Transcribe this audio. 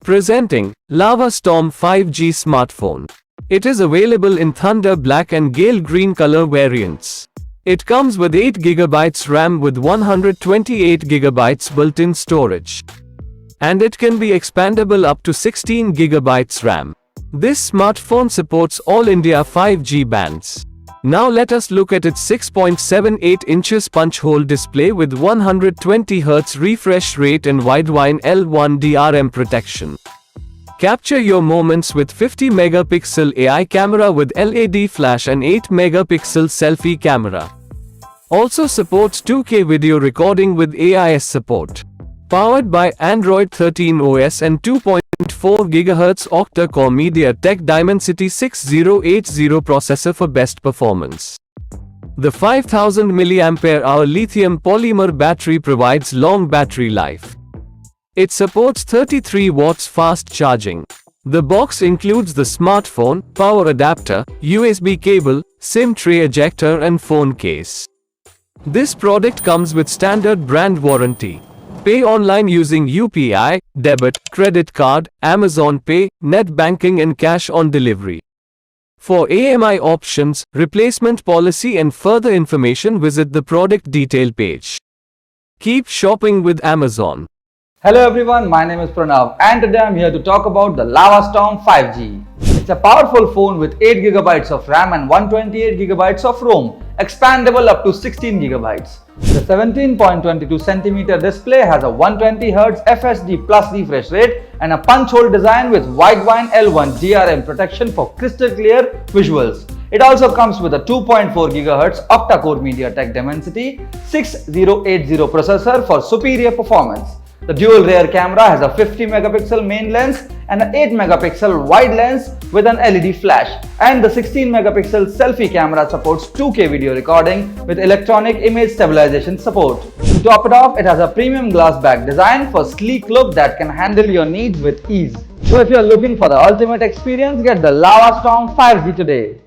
Presenting Lava Storm 5G smartphone. It is available in Thunder Black and Gale Green color variants. It comes with 8GB RAM with 128GB built-in storage. And it can be expandable up to 16GB RAM. This smartphone supports all India 5G bands. Now let us look at its 6.78 inches punch-hole display with 120Hz refresh rate and widewine L1 DRM protection. Capture your moments with 50-megapixel AI camera with LED flash and 8-megapixel selfie camera. Also supports 2K video recording with AIS support. Powered by Android 13 OS and 2.4 GHz octa-core MediaTek Dimensity 6080 processor for best performance. The 5000 mAh lithium polymer battery provides long battery life. It supports 33 watts fast charging. The box includes the smartphone, power adapter, USB cable, SIM tray ejector and phone case. This product comes with standard brand warranty. Pay online using UPI, debit, credit card, Amazon Pay, net banking and cash on delivery. For AMI options, replacement policy and further information, visit the product detail page. Keep shopping with Amazon. Hello everyone, my name is Pranav and today I am here to talk about the Lava Storm 5G. It's a powerful phone with 8GB of RAM and 128GB of ROM, expandable up to 16GB. The 17.22cm display has a 120Hz FHD plus refresh rate and a punch-hole design with widewine L1 DRM protection for crystal clear visuals. It also comes with a 2.4 GHz octa-core MediaTek Dimensity 6080 processor for superior performance. The dual rear camera has a 50-megapixel main lens and an 8-megapixel wide lens with an LED flash, and the 16-megapixel selfie camera supports 2K video recording with electronic image stabilization support. To top it off, it has a premium glass back design for sleek look that can handle your needs with ease. So if you are looking for the ultimate experience, get the Lava Storm 5G today.